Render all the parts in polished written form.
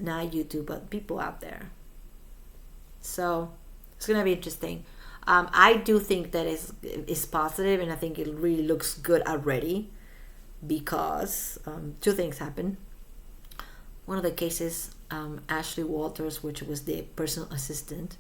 not YouTube, but people out there. So it's gonna be interesting. I do think that is positive, and I think it really looks good already because two things happen. One of the cases, Ashley Walters, which was the personal assistant,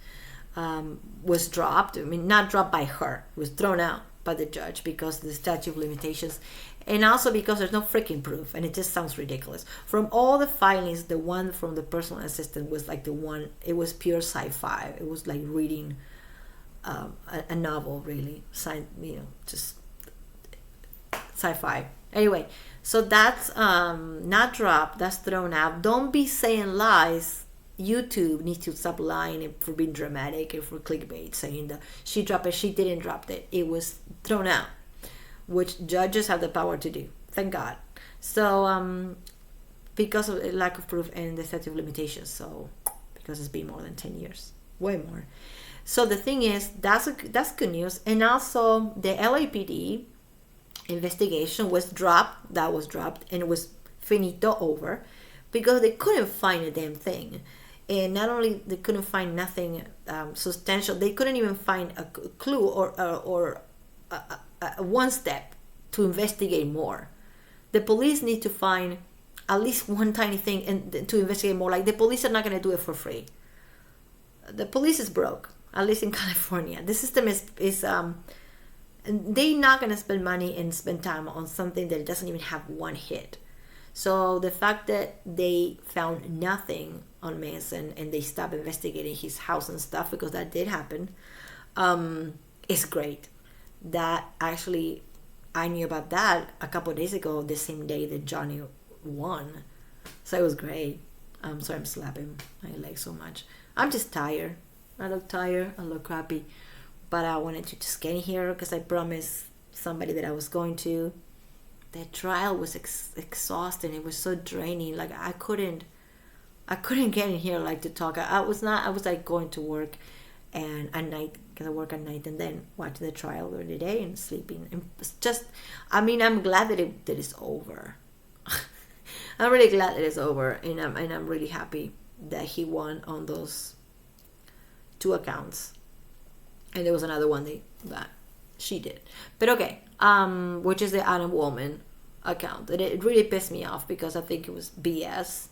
was dropped. I mean, not dropped by her. It was thrown out by the judge because of the statute of limitations, and also because there's no freaking proof, and it just sounds ridiculous. From all the filings, the one from the personal assistant was like the one. It was pure sci-fi. It was like reading a novel, really. Just sci-fi. Anyway, so that's not dropped. That's thrown out. Don't be saying lies. YouTube needs to stop lying for being dramatic and for clickbait, saying that she dropped it, she didn't drop it. It was thrown out, which judges have the power to do. Thank God. So because of lack of proof and the statute of limitations, so because it's been more than 10 years, way more. So the thing is, that's good news. And also the LAPD investigation was dropped. That was dropped, and it was finito, over, because they couldn't find a damn thing. And not only they couldn't find nothing substantial, they couldn't even find a clue or a one step to investigate more. The police need to find at least one tiny thing and to investigate more. Like, the police are not going to do it for free. The police is broke, at least in California. The system is they're not going to spend money and spend time on something that doesn't even have one hit. So the fact that they found nothing on Manson and they stopped investigating his house and stuff, because that did happen, is great. That actually, I knew about that a couple of days ago, the same day that Johnny won. So it was great. Sorry, I'm slapping my leg so much. I'm just tired. I look tired. I look crappy. But I wanted to just get in here because I promised somebody that I was going to. The trial was exhausting. It was so draining. Like, I couldn't get in here like to talk. I was like going to work and at night, because I work at night, and then watching the trial during the day and sleeping. And it's just, I mean, I'm glad that it's over. I'm really glad that it's over, and I'm really happy that he won on those 2 accounts. And there was another one that she did. But okay, which is the Adam Woolman account. It really pissed me off because I think it was BS.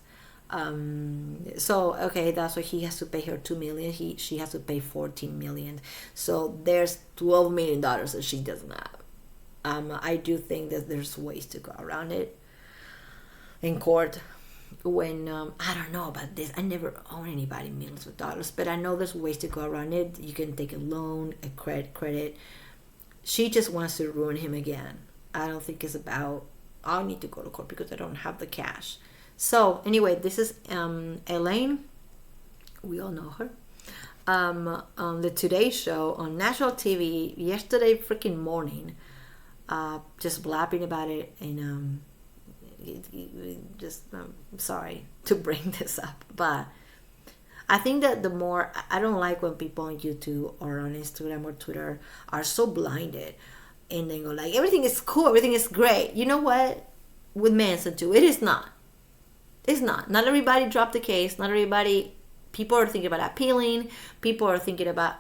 So okay, that's why he has to pay her $2 million. She has to pay $14 million. So there's $12 million that she doesn't have. I do think that there's ways to go around it in court. When I don't know about this, I never own anybody millions of dollars, but I know there's ways to go around it. You can take a loan, a credit. She just wants to ruin him again. I don't think it's about, I need to go to court because I don't have the cash. So anyway, this is Elaine. We all know her. On the Today Show on national TV yesterday freaking morning, just blabbing about it, and sorry to bring this up, but I think that the more, I don't like when people on YouTube or on Instagram or Twitter are so blinded and they go like, everything is cool, everything is great. You know what? With Manson too, it is not. It's not. Not everybody dropped the case. Not everybody. People are thinking about appealing. People are thinking about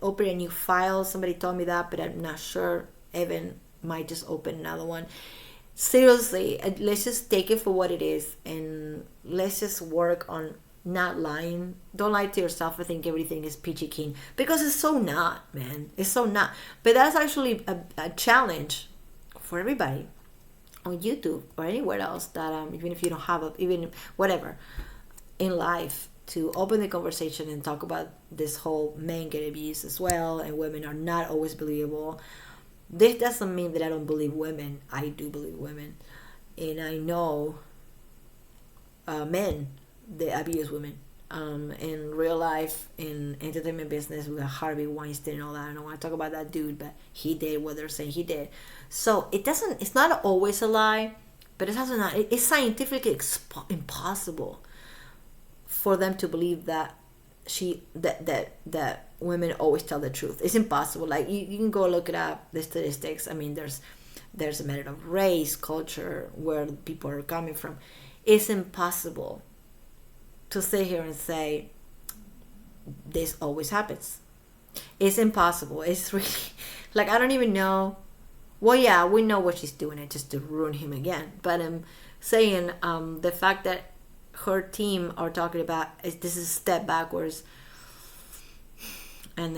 opening a new file. Somebody told me that, but I'm not sure. Evan might just open another one. Seriously, let's just take it for what it is, and let's just work on not lying. Don't lie to yourself and think everything is peachy keen, because it's so not, man. It's so not. But that's actually a challenge for everybody on YouTube or anywhere else, that even if you don't have even whatever in life, to open the conversation and talk about this whole men get abused as well, and women are not always believable. This doesn't mean that I don't believe women. I do believe women. And I know men that abuse women. In real life, in entertainment business, we got Harvey Weinstein and all that. I don't want to talk about that dude, but he did what they're saying he did. So it's not always a lie, but it's also not, it's scientifically impossible for them to believe that that women always tell the truth. It's impossible. Like, you can go look it up, the statistics. I mean, there's a matter of race, culture, where people are coming from. It's impossible to sit here and say this always happens. It's impossible. It's really like, I don't even know. Well, yeah, we know what she's doing it just to ruin him again. But I'm saying the fact that her team are talking about this is a step backwards, and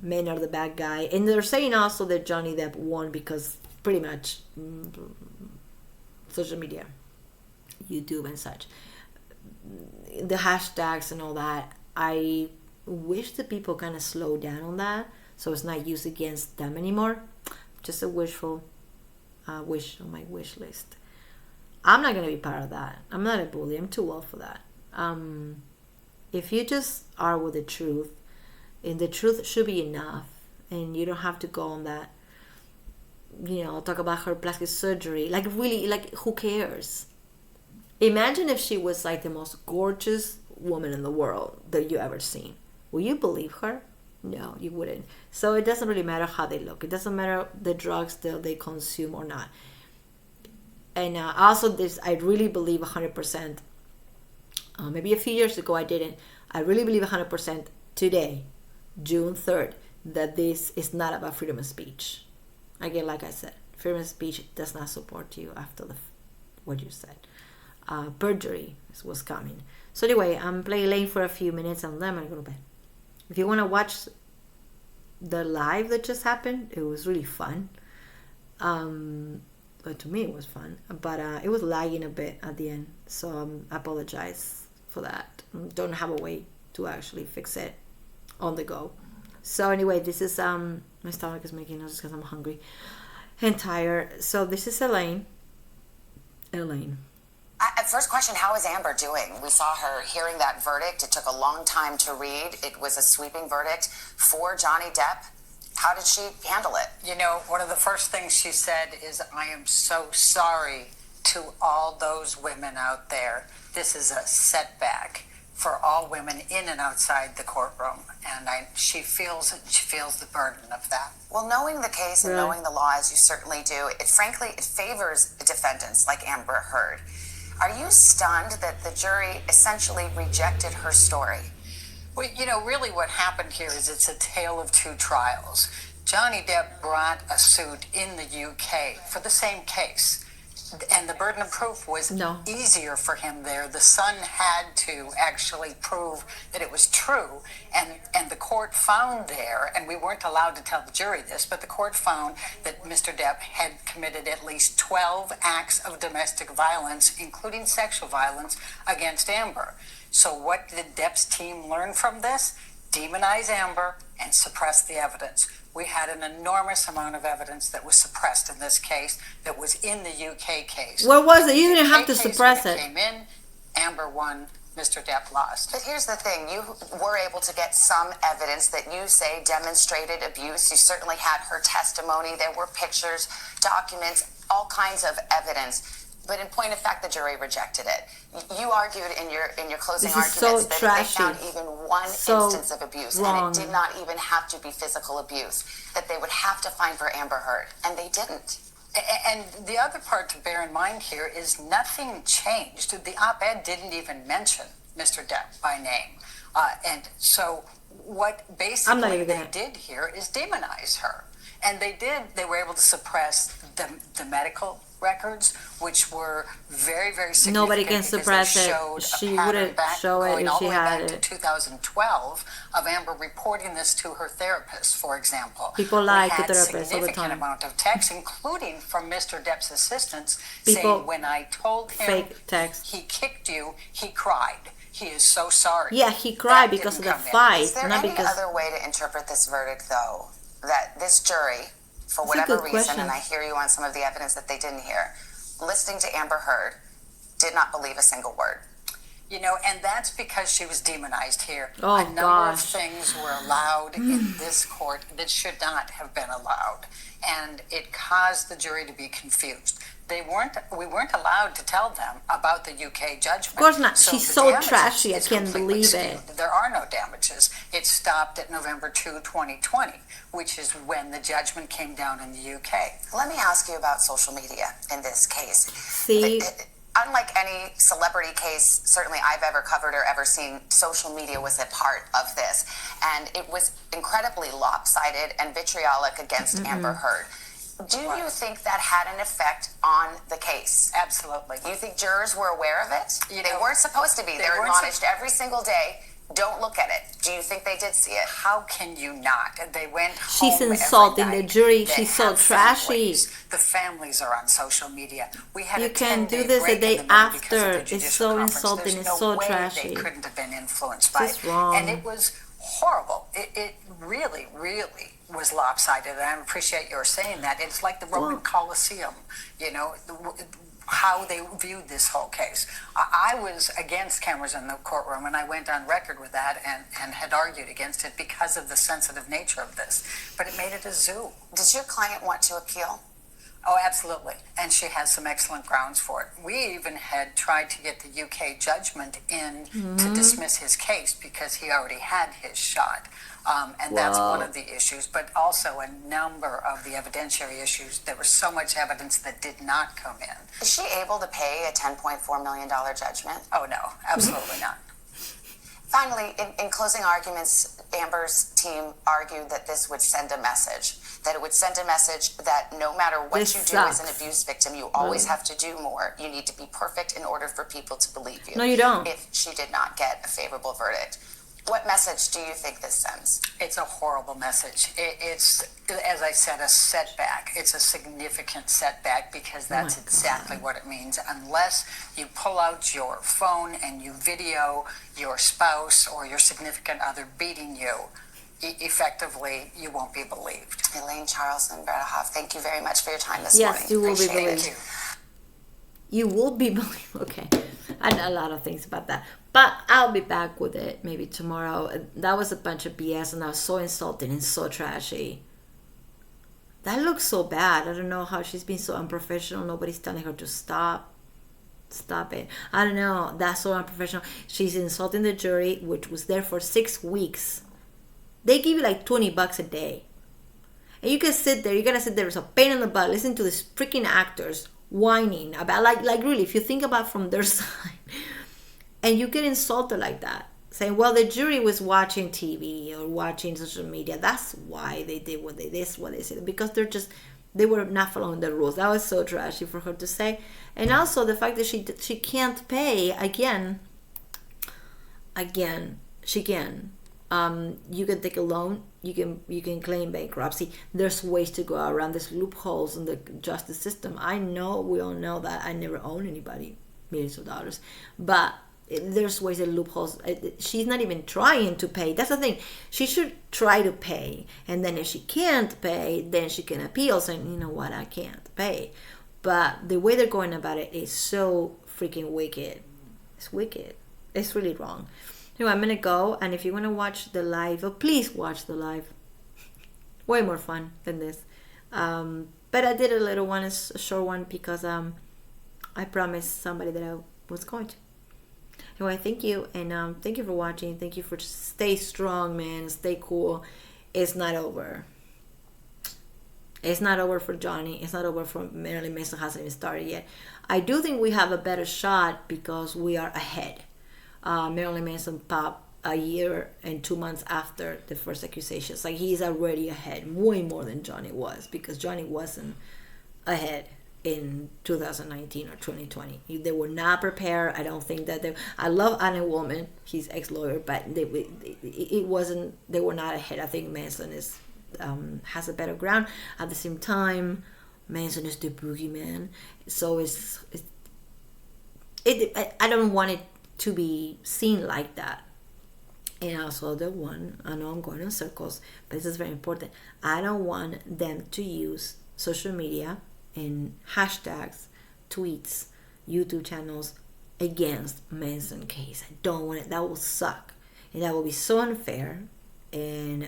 men are the bad guy, and they're saying also that Johnny Depp won because pretty much social media, YouTube and such, the hashtags and all that. I wish the people kind of slow down on that so it's not used against them anymore. Just a wishful wish on my wish list. I'm not gonna be part of that. I'm not a bully. I'm too old for that. If you just are with the truth, and the truth should be enough, and you don't have to go on that, talk about her plastic surgery. Like, really, like, who cares? Imagine if she was like the most gorgeous woman in the world that you ever seen. Will you believe her? No, you wouldn't. So it doesn't really matter how they look. It doesn't matter the drugs that they consume or not. And also this, I really believe 100%. Maybe a few years ago I didn't. I really believe 100% today, June 3rd, that this is not about freedom of speech. Again, like I said, freedom of speech does not support you after what you said. Perjury is what's coming. So anyway, I'm playing Lane for a few minutes and then I'm going to go to bed. If you want to watch the live that just happened, it was really fun. But to me it was fun. But it was lagging a bit at the end. So I apologize for that. Don't have a way to actually fix it on the go. So anyway, this is my stomach is making noise because I'm hungry and tired. So this is Elaine. First question, how is Amber doing? We saw her hearing that verdict. It took a long time to read. It was a sweeping verdict for Johnny Depp. How did she handle it? One of the first things she said is, I am so sorry to all those women out there. This is a setback for all women in and outside the courtroom. And she feels the burden of that. Well, knowing the case and knowing the law, as you certainly do, it favors defendants like Amber Heard. Are you stunned that the jury essentially rejected her story? Well, really what happened here is it's a tale of two trials. Johnny Depp brought a suit in the UK for the same case. And the burden of proof was easier for him there. The son had to actually prove that it was true. And the court found there, and we weren't allowed to tell the jury this, but the court found that Mr. Depp had committed at least 12 acts of domestic violence, including sexual violence, against Amber. So what did Depp's team learn from this? Demonize Amber and suppress the evidence. We had an enormous amount of evidence that was suppressed in this case that was in the UK case. What was it? You didn't have to suppress it. Came in, Amber won, Mr. Depp lost. But here's the thing. You were able to get some evidence that you say demonstrated abuse. You certainly had her testimony. There were pictures, documents, all kinds of evidence. But in point of fact, the jury rejected it. You argued in your closing arguments that they found even one instance of abuse, and it did not even have to be physical abuse, that they would have to find for Amber Heard, and they didn't. And the other part to bear in mind here is nothing changed. The op-ed didn't even mention Mr. Depp by name. And so what basically they did here is demonize her. And they were able to suppress the medical records, which were very, very significant. Nobody can suppress it. She wouldn't show it if she had it. To 2012 of Amber reporting this to her therapist, for example. People lie to therapists all the time. Significant amount of texts, including from Mr. Depp's assistants, saying, when I told him he kicked you, he cried. He is so sorry. Yeah, he cried because of the fight. Is there any other way to interpret this verdict, though? That this jury, for whatever reason, and I hear you on some of the evidence that they didn't hear, listening to Amber Heard, did not believe a single word. And that's because she was demonized here. A number of things were allowed in this court that should not have been allowed. And it caused the jury to be confused. We weren't allowed to tell them about the UK judgment. Of course not. She's so trashy, I can't believe it. There are no damages. It stopped at November 2, 2020, which is when the judgment came down in the UK. Let me ask you about social media in this case. See, unlike any celebrity case, certainly I've ever covered or ever seen, social media was a part of this. And it was incredibly lopsided and vitriolic against Amber Heard. Do you think that had an effect on the case? Absolutely. You think jurors were aware of it? You They know, weren't supposed to be. they They're weren't admonished every single day. Don't look at it. Do you think they did see it? How can you not? They went She's home insulting every the night. jury. They She's so have trashy. families. The families are on social media. We had You a can 10-day do this a break day in the middle because of after. the It's judicial so conference. insulting. There's It's no so way trashy. They couldn't have been influenced by This it. is wrong. And it was horrible. It really, really was lopsided. And I appreciate your saying that. It's like the Roman Colosseum, you know, how they viewed this whole case. I was against cameras in the courtroom, and I went on record with that and had argued against it because of the sensitive nature of this. But it made it a zoo. Did your client want to appeal? Oh, absolutely. And she has some excellent grounds for it. We even had tried to get the UK judgment in to dismiss his case because he already had his shot. And that's one of the issues, but also a number of the evidentiary issues. There was so much evidence that did not come in. Is she able to pay a $10.4 million judgment? Oh, no, absolutely not. Finally, in closing arguments, Amber's team argued that this would send a message, that it would send a message that no matter what This you do as an sucks. abuse victim, you always have to do more. You need to be perfect in order for people to believe you. No, you don't. If she did not get a favorable verdict. What message do you think this sends? It's a horrible message. It's, as I said, a setback. It's a significant setback because that's exactly what it means. Unless you pull out your phone and you video your spouse or your significant other beating you, effectively, you won't be believed. Elaine Charlson, Berta Hoff, thank you very much for your time this Yes, morning. you will be Appreciate it. believed. You will be believed. Okay. I know a lot of things about that. But I'll be back with it maybe tomorrow. That was a bunch of BS and that was so insulting and so trashy. That looks so bad. I don't know how she's been so unprofessional. Nobody's telling her to stop. Stop it. I don't know. That's so unprofessional. She's insulting the jury, which was there for 6 weeks. They give you like $20 a day. And you can sit there. You gotta sit there with a pain in the butt. Listen to these freaking actors whining about like really, if you think about from their side. And you get insulted like that. Saying, well, the jury was watching TV or watching social media. That's why they did what they did. That's what they said. Because they were not following the rules. That was so trashy for her to say. And also the fact that she can't pay again, she can. You can take a loan. You can claim bankruptcy. There's ways to go around. There's loopholes in the justice system. I know, we all know that. I never own anybody millions of dollars, but there's ways and loopholes. She's not even trying to pay. That's the thing. She should try to pay, and then if she can't pay, then she can appeal, saying, you know what, I can't pay. But the way they're going about it is so freaking wicked. It's wicked. It's really wrong. Anyway, I'm gonna go, and if you want to watch the live, please watch the live. Way more fun than this. But I did a little one, a short one, because I promised somebody that I was going to. Anyway, thank you, and thank you for watching. Thank you for stay strong, man. Stay cool. It's not over. It's not over for Johnny. It's not over for Marilyn Manson. Hasn't even started yet. I do think we have a better shot because we are ahead. Marilyn Manson popped a year and 2 months after the first accusations. Like, he's already ahead, way more than Johnny was, because Johnny wasn't ahead in 2019 or 2020. They were not prepared. I don't think that I love Alan Woolman, his ex-lawyer, but it wasn't. They were not ahead. I think Manson has a better ground. At the same time, Manson is the boogeyman, so I don't want it to be seen like that. And also the one, I know I'm going in circles, but this is very important. I don't want them to use social media and hashtags, tweets, YouTube channels against Manson case. I don't want it. That will suck, and that will be so unfair.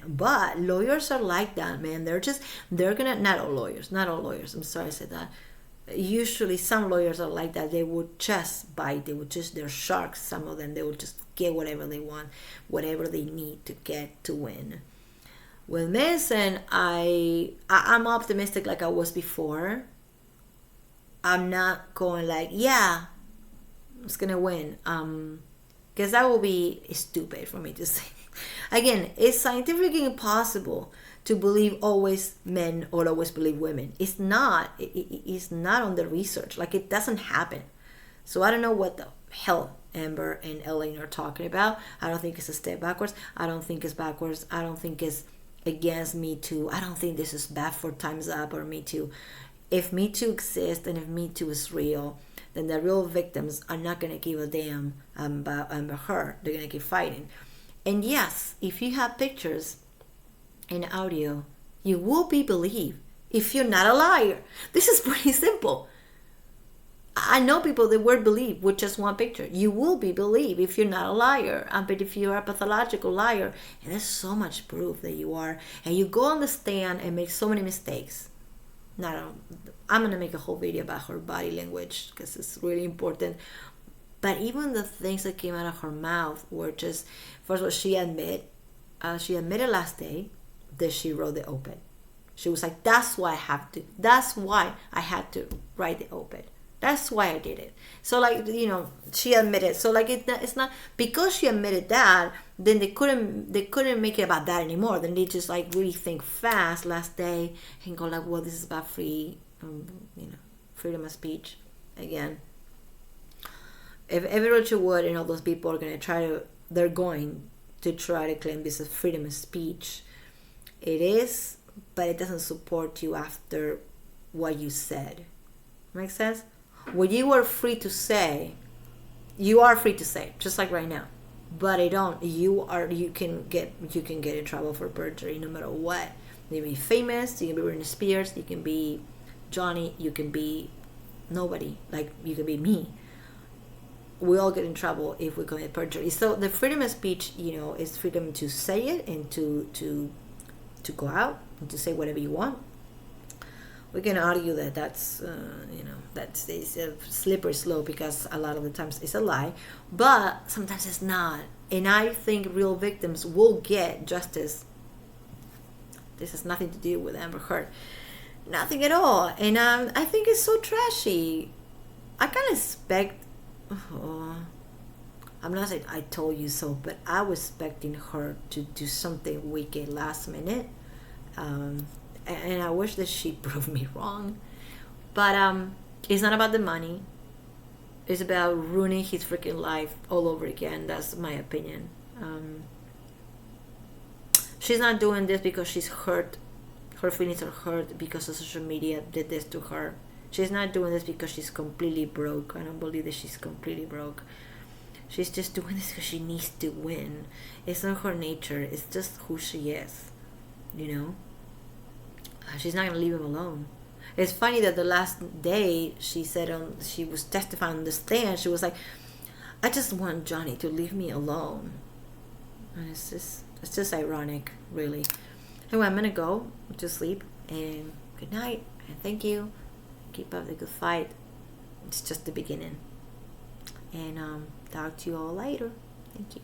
But lawyers are like that, man. They're gonna, not all lawyers. I'm sorry I said that. Usually some lawyers are like that. They would just bite. They're sharks. Some of them, they would just get whatever they want, whatever they need to get to win. With Manson, I'm optimistic like I was before. I'm not going like, yeah, is gonna win. Because that will be stupid for me to say. Again, it's scientifically impossible to believe always men or always believe women. It's not. It's not on the research. Like, it doesn't happen. So I don't know what the hell Amber and Elaine are talking about. I don't think it's a step backwards. I don't think it's backwards. I don't think it's against Me Too. I don't think this is bad for Time's Up or Me Too. If Me Too exists and if Me Too is real, then the real victims are not going to give a damn about Amber Heard. They're going to keep fighting. And yes, if you have pictures and audio, you will be believed if you're not a liar. This is pretty simple. I know people that were believed with just one picture. You will be believed if you're not a liar. But if you're a pathological liar, and there's so much proof that you are, and you go on the stand and make so many mistakes. I'm going to make a whole video about her body language because it's really important. But even the things that came out of her mouth were just, first of all, she admitted last day that she wrote the op-ed. She was like, that's why I had to write the op-ed. That's why I did it. So, like, she admitted. So, like, it's not because she admitted that, then they couldn't make it about that anymore. Then they just, like, really think fast last day and go like, well, this is about freedom of speech. Again, if every Roger Wood and all those people are going to try to claim this as freedom of speech. It is, but it doesn't support you after what you said. Make sense? What you are free to say, you are free to say, just like right now. But you can get in trouble for perjury no matter what. You can be famous, you can be Britney Spears, you can be Johnny, you can be nobody. Like, you can be me. We all get in trouble if we commit perjury. So the freedom of speech, is freedom to say it and to go out and to say whatever you want. We can argue that that's a slippery slope because a lot of the times it's a lie, but sometimes it's not. And I think real victims will get justice. This has nothing to do with Amber Heard. Nothing at all. And I think it's so trashy. I kind of expect... I'm not saying I told you so, but I was expecting her to do something wicked last minute. And I wish that she proved me wrong. But it's not about the money. It's about ruining his freaking life all over again. That's my opinion. She's not doing this because she's hurt. Her feelings are hurt because the social media did this to her. She's not doing this because she's completely broke. I don't believe that she's completely broke. She's just doing this because she needs to win. It's not her nature. It's just who she is. She's not going to leave him alone. It's funny that the last day she was testifying on the stand, she was like, I just want Johnny to leave me alone. And it's just ironic, really. Anyway, I'm going to go to sleep, and good night, and thank you. Keep up the good fight. It's just the beginning. And talk to you all later. Thank you.